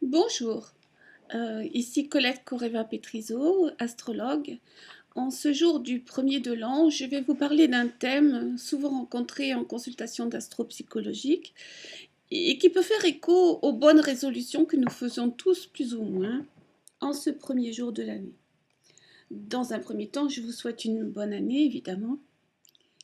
Bonjour, ici Colette Correva-Petrizo, astrologue. En ce jour du 1er de l'an, je vais vous parler d'un thème souvent rencontré en consultation d'astropsychologique et qui peut faire écho aux bonnes résolutions que nous faisons tous plus ou moins en ce premier jour de l'année. Dans un premier temps, je vous souhaite une bonne année, évidemment,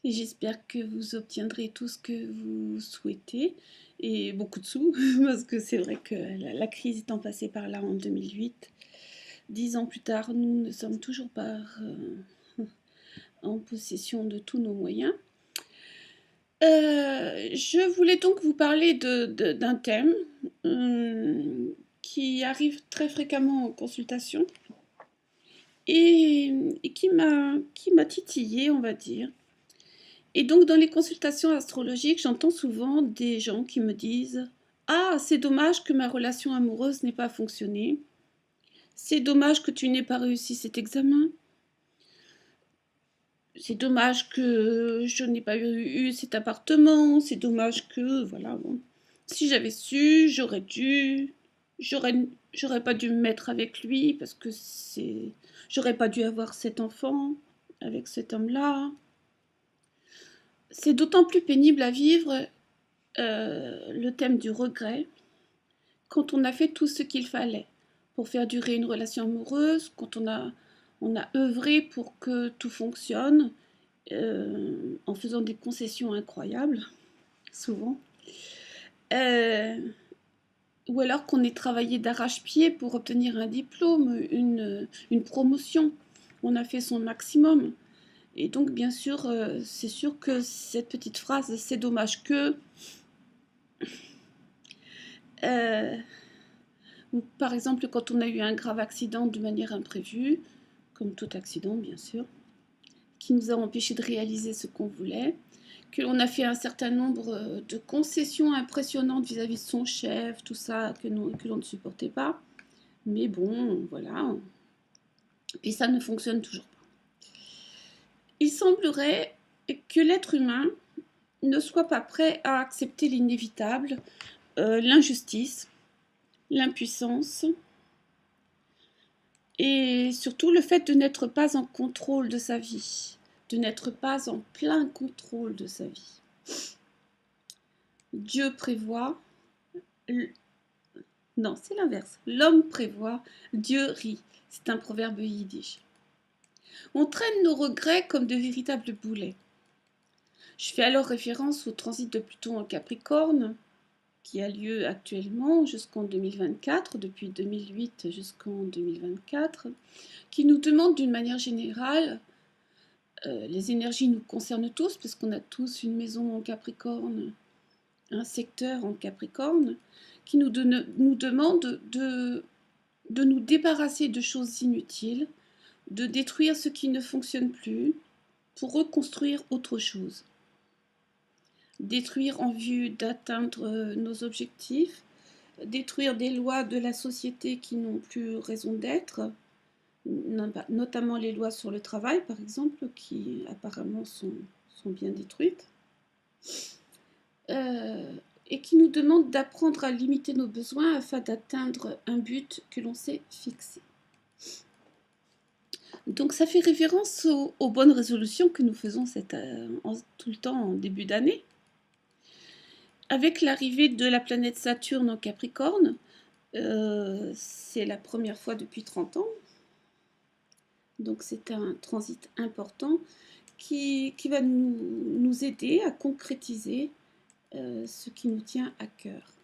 et j'espère que vous obtiendrez tout ce que vous souhaitez et beaucoup de sous, parce que c'est vrai que la crise étant passée par là en 2008, 10 ans plus tard, nous ne sommes toujours pas en possession de tous nos moyens. Je voulais donc vous parler d'un thème qui arrive très fréquemment en consultation et qui m'a titillée, on va dire. Et donc, dans les consultations astrologiques, j'entends souvent des gens qui me disent « Ah, c'est dommage que ma relation amoureuse n'ait pas fonctionné. C'est dommage que tu n'aies pas réussi cet examen. C'est dommage que je n'ai pas eu cet appartement. C'est dommage que... Voilà, bon. Si j'avais su, j'aurais dû... J'aurais pas dû me mettre avec lui parce que c'est... J'aurais pas dû avoir cet enfant avec cet homme-là. » C'est d'autant plus pénible à vivre le thème du regret quand on a fait tout ce qu'il fallait pour faire durer une relation amoureuse, quand on a œuvré pour que tout fonctionne en faisant des concessions incroyables, souvent. Ou alors qu'on ait travaillé d'arrache-pied pour obtenir un diplôme, une promotion. On a fait son maximum. Et donc, bien sûr, c'est sûr que cette petite phrase « c'est dommage que », ou par exemple, quand on a eu un grave accident de manière imprévue, comme tout accident, bien sûr, qui nous a empêché de réaliser ce qu'on voulait, que l'on a fait un certain nombre de concessions impressionnantes vis-à-vis de son chef, tout ça, que l'on ne supportait pas. Mais bon, voilà. Et ça ne fonctionne toujours pas. Il semblerait que l'être humain ne soit pas prêt à accepter l'inévitable, l'injustice, l'impuissance et surtout le fait de n'être pas en contrôle de sa vie, de n'être pas en plein contrôle de sa vie. Dieu prévoit, non, c'est l'inverse. L'homme prévoit, Dieu rit. C'est un proverbe yiddish. On traîne nos regrets comme de véritables boulets. Je fais alors référence au transit de Pluton en Capricorne, qui a lieu actuellement jusqu'en 2024, depuis 2008 jusqu'en 2024, qui nous demande d'une manière générale, les énergies nous concernent tous, parce qu'on a tous une maison en Capricorne, un secteur en Capricorne, qui nous demande de nous débarrasser de choses inutiles, de détruire ce qui ne fonctionne plus, pour reconstruire autre chose. Détruire en vue d'atteindre nos objectifs, détruire des lois de la société qui n'ont plus raison d'être, notamment les lois sur le travail, par exemple, qui apparemment sont bien détruites, et qui nous demandent d'apprendre à limiter nos besoins afin d'atteindre un but que l'on s'est fixé. Donc ça fait référence aux bonnes résolutions que nous faisons tout le temps en début d'année. Avec l'arrivée de la planète Saturne en Capricorne, c'est la première fois depuis 30 ans, donc c'est un transit important qui va nous aider à concrétiser ce qui nous tient à cœur.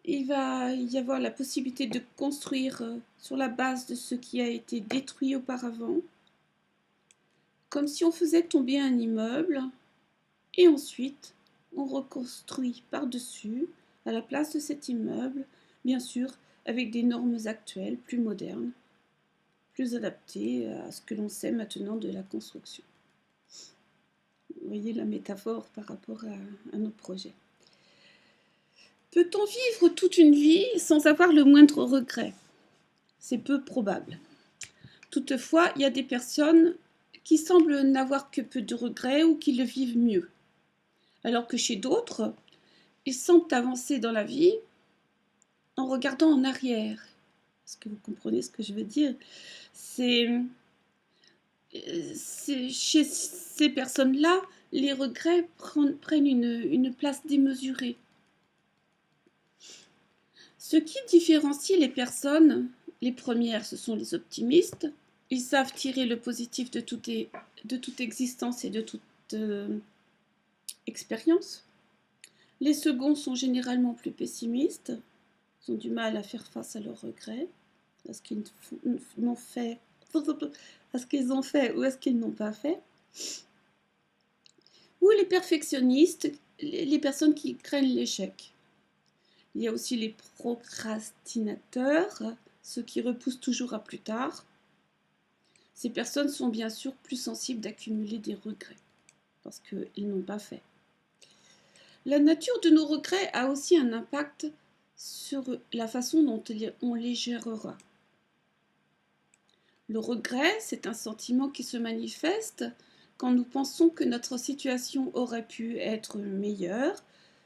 Il va y avoir la possibilité de construire sur la base de ce qui a été détruit auparavant, comme si on faisait tomber un immeuble, et ensuite on reconstruit par-dessus, à la place de cet immeuble, bien sûr avec des normes actuelles, plus modernes, plus adaptées à ce que l'on sait maintenant de la construction. Vous voyez la métaphore par rapport à nos projets. Peut-on vivre toute une vie sans avoir le moindre regret? C'est peu probable. Toutefois, il y a des personnes qui semblent n'avoir que peu de regrets ou qui le vivent mieux. Alors que chez d'autres, ils semblent avancer dans la vie en regardant en arrière. Est-ce que vous comprenez ce que je veux dire? C'est chez ces personnes-là, les regrets prennent une place démesurée. Ce qui différencie les personnes, les premières, ce sont les optimistes. Ils savent tirer le positif de toute existence et de toute expérience. Les seconds sont généralement plus pessimistes. Ils ont du mal à faire face à leurs regrets, à ce qu'ils n'ont fait, à ce qu'ils ont fait ou à ce qu'ils n'ont pas fait. Ou les perfectionnistes, les personnes qui craignent l'échec. Il y a aussi les procrastinateurs, ceux qui repoussent toujours à plus tard. Ces personnes sont bien sûr plus sensibles d'accumuler des regrets, parce qu'ils n'ont pas fait. La nature de nos regrets a aussi un impact sur la façon dont on les gérera. Le regret, c'est un sentiment qui se manifeste quand nous pensons que notre situation aurait pu être meilleure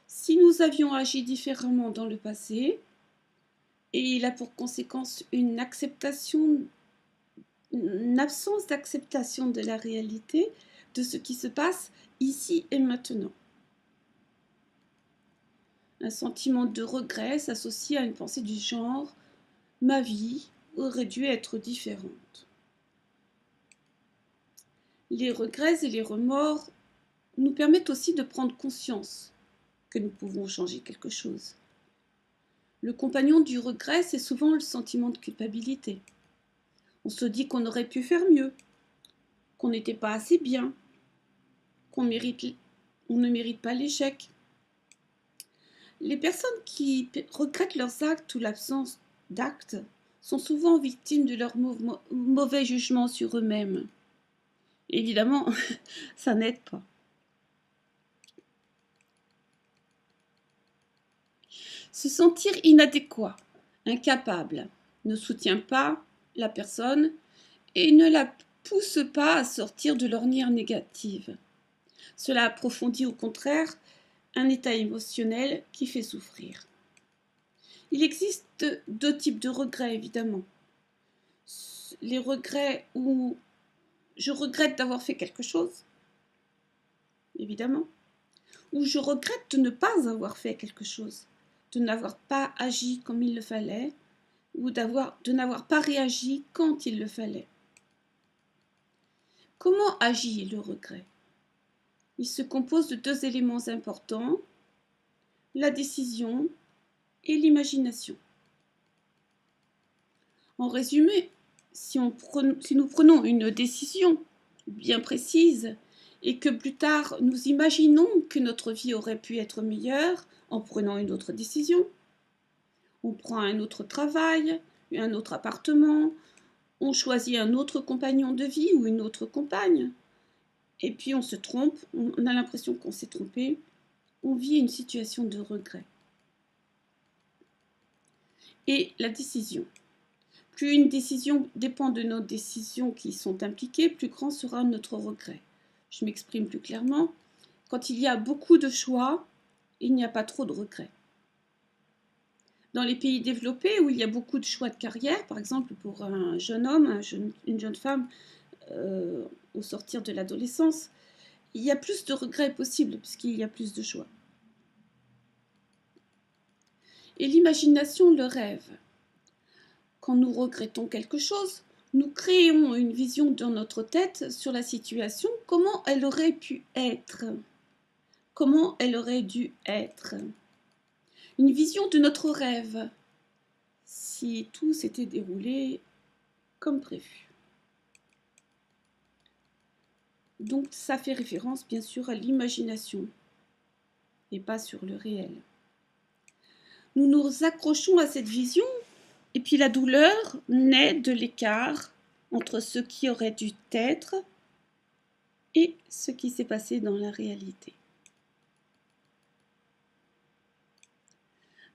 si nous avions agi différemment dans le passé, et il a pour conséquence une absence d'acceptation de la réalité, de ce qui se passe ici et maintenant. Un sentiment de regret s'associe à une pensée du genre « ma vie aurait dû être différente ». Les regrets et les remords nous permettent aussi de prendre conscience que nous pouvons changer quelque chose. Le compagnon du regret, c'est souvent le sentiment de culpabilité. On se dit qu'on aurait pu faire mieux, qu'on n'était pas assez bien, qu'on ne mérite pas l'échec. Les personnes qui regrettent leurs actes ou l'absence d'actes sont souvent victimes de leur mauvais jugement sur eux-mêmes. Évidemment, ça n'aide pas. Se sentir inadéquat, incapable, ne soutient pas la personne et ne la pousse pas à sortir de l'ornière négative. Cela approfondit au contraire un état émotionnel qui fait souffrir. Il existe deux types de regrets, évidemment. Les regrets où je regrette d'avoir fait quelque chose, évidemment, ou je regrette de ne pas avoir fait quelque chose, de n'avoir pas agi comme il le fallait, ou de n'avoir pas réagi quand il le fallait. Comment agit le regret? Il se compose de deux éléments importants, la décision et l'imagination. En résumé, si nous prenons une décision bien précise et que plus tard nous imaginons que notre vie aurait pu être meilleure en prenant une autre décision, on prend un autre travail, un autre appartement, on choisit un autre compagnon de vie ou une autre compagne, et puis on se trompe, on a l'impression qu'on s'est trompé, on vit une situation de regret. Et la décision. Plus une décision dépend de nos décisions qui sont impliquées, plus grand sera notre regret. Je m'exprime plus clairement. Quand il y a beaucoup de choix, il n'y a pas trop de regrets. Dans les pays développés où il y a beaucoup de choix de carrière, par exemple pour un jeune homme, une jeune femme au sortir de l'adolescence, il y a plus de regrets possibles puisqu'il y a plus de choix. Et l'imagination, le rêve. Quand nous regrettons quelque chose, nous créons une vision dans notre tête sur la situation, comment elle aurait pu être, comment elle aurait dû être. Une vision de notre rêve, si tout s'était déroulé comme prévu. Donc ça fait référence bien sûr à l'imagination et pas sur le réel. Nous nous accrochons à cette vision et puis la douleur naît de l'écart entre ce qui aurait dû être et ce qui s'est passé dans la réalité.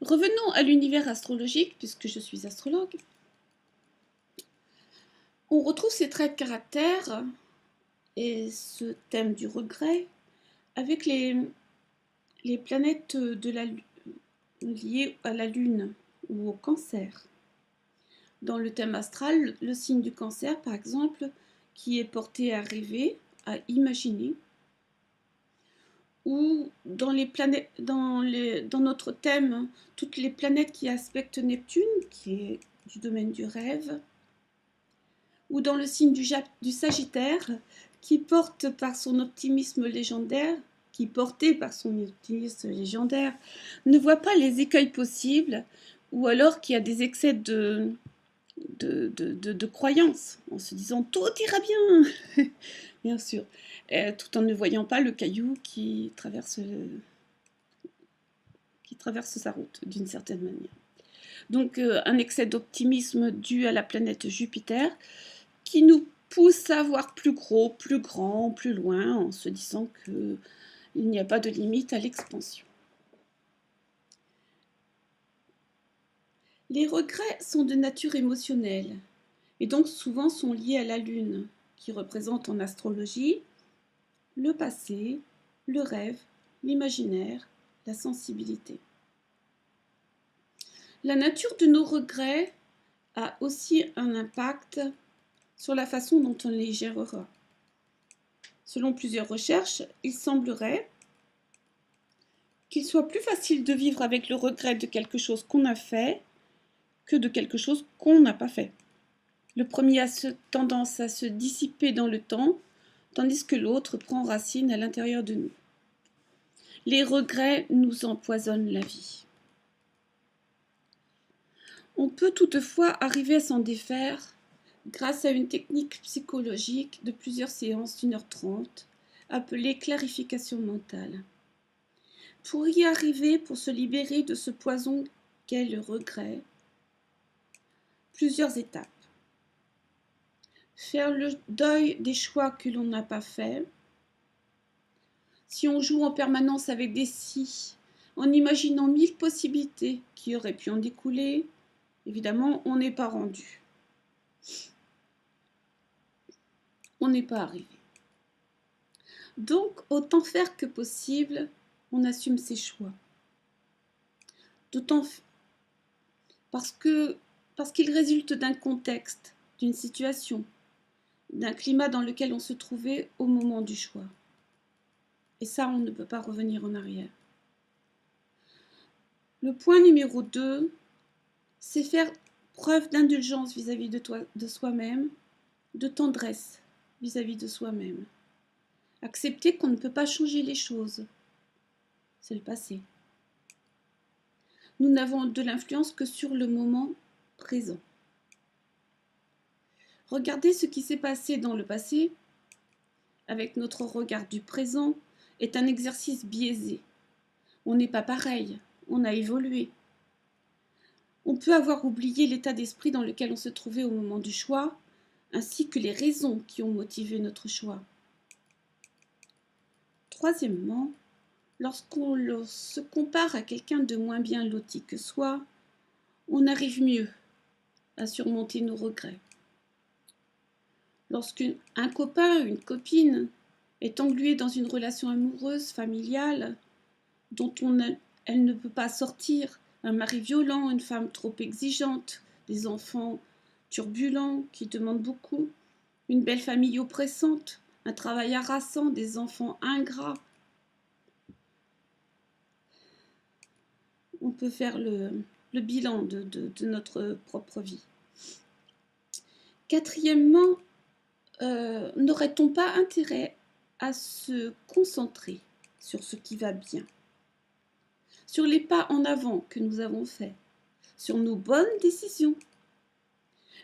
Revenons à l'univers astrologique, puisque je suis astrologue. On retrouve ces traits de caractère et ce thème du regret avec les planètes liées à la Lune, ou au cancer. Dans le thème astral, le signe du cancer, par exemple, qui est porté à rêver, à imaginer, ou dans notre thème, toutes les planètes qui aspectent Neptune, qui est du domaine du rêve, ou dans le signe du Sagittaire, qui porte par son optimisme légendaire, ne voit pas les écueils possibles, ou alors qui a des excès de croyance, en se disant tout ira bien, bien sûr, tout en ne voyant pas le caillou qui traverse sa route d'une certaine manière. Donc un excès d'optimisme dû à la planète Jupiter qui nous pousse à voir plus gros, plus grand, plus loin, en se disant qu'il n'y a pas de limite à l'expansion. Les regrets sont de nature émotionnelle et donc souvent sont liés à la Lune, qui représente en astrologie le passé, le rêve, l'imaginaire, la sensibilité. La nature de nos regrets a aussi un impact sur la façon dont on les gérera. Selon plusieurs recherches, il semblerait qu'il soit plus facile de vivre avec le regret de quelque chose qu'on a fait que de quelque chose qu'on n'a pas fait. Le premier a tendance à se dissiper dans le temps, tandis que l'autre prend racine à l'intérieur de nous. Les regrets nous empoisonnent la vie. On peut toutefois arriver à s'en défaire grâce à une technique psychologique de plusieurs séances d'1h30, appelée clarification mentale. Pour y arriver, pour se libérer de ce poison qu'est le regret, plusieurs étapes. Faire le deuil des choix que l'on n'a pas faits. Si on joue en permanence avec des si, en imaginant 1000 possibilités qui auraient pu en découler, évidemment, on n'est pas rendu. On n'est pas arrivé. Donc, autant faire que possible, on assume ses choix. D'autant parce qu'il résulte d'un contexte, d'une situation, d'un climat dans lequel on se trouvait au moment du choix. Et ça, on ne peut pas revenir en arrière. Le point numéro 2, c'est faire preuve d'indulgence vis-à-vis de soi-même, de tendresse vis-à-vis de soi-même. Accepter qu'on ne peut pas changer les choses. C'est le passé. Nous n'avons de l'influence que sur le moment présent. Regarder ce qui s'est passé dans le passé, avec notre regard du présent, est un exercice biaisé. On n'est pas pareil, on a évolué. On peut avoir oublié l'état d'esprit dans lequel on se trouvait au moment du choix, ainsi que les raisons qui ont motivé notre choix. Troisièmement, lorsqu'on se compare à quelqu'un de moins bien loti que soi, on arrive mieux à surmonter nos regrets. Lorsqu'un copain, une copine est englué dans une relation amoureuse, familiale, dont elle ne peut pas sortir, un mari violent, une femme trop exigeante, des enfants turbulents qui demandent beaucoup, une belle famille oppressante, un travail harassant, des enfants ingrats. On peut faire le bilan de notre propre vie. Quatrièmement, n'aurait-on pas intérêt à se concentrer sur ce qui va bien, sur les pas en avant que nous avons faits, sur nos bonnes décisions?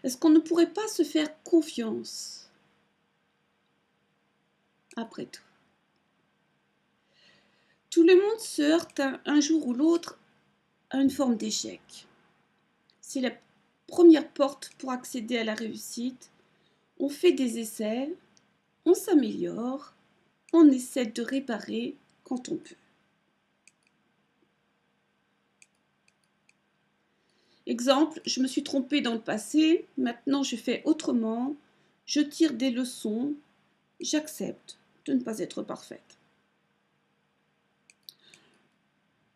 Est-ce qu'on ne pourrait pas se faire confiance? Après tout. Tout le monde se heurte un jour ou l'autre à une forme d'échec. C'est la première porte pour accéder à la réussite. On fait des essais, on s'améliore, on essaie de réparer quand on peut. Exemple, je me suis trompée dans le passé, maintenant je fais autrement, je tire des leçons, j'accepte de ne pas être parfaite.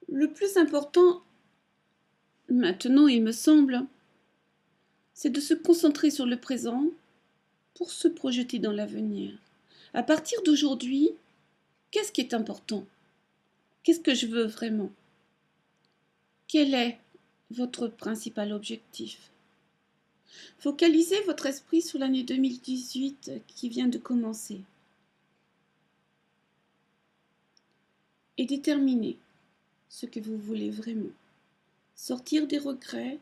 Le plus important Maintenant, il me semble, c'est de se concentrer sur le présent pour se projeter dans l'avenir. À partir d'aujourd'hui, qu'est-ce qui est important? Qu'est-ce que je veux vraiment? Quel est votre principal objectif? Focalisez votre esprit sur l'année 2018 qui vient de commencer et déterminez ce que vous voulez vraiment. Sortir des regrets,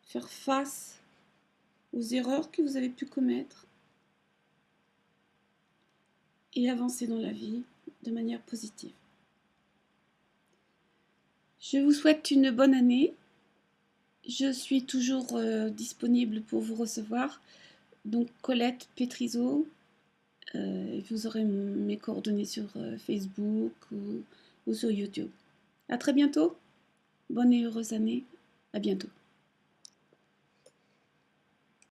faire face aux erreurs que vous avez pu commettre et avancer dans la vie de manière positive. Je vous souhaite une bonne année. Je suis toujours disponible pour vous recevoir. Donc Colette Pétrizeau, vous aurez mes coordonnées sur Facebook ou sur YouTube. À très bientôt. Bonne et heureuse année. À bientôt.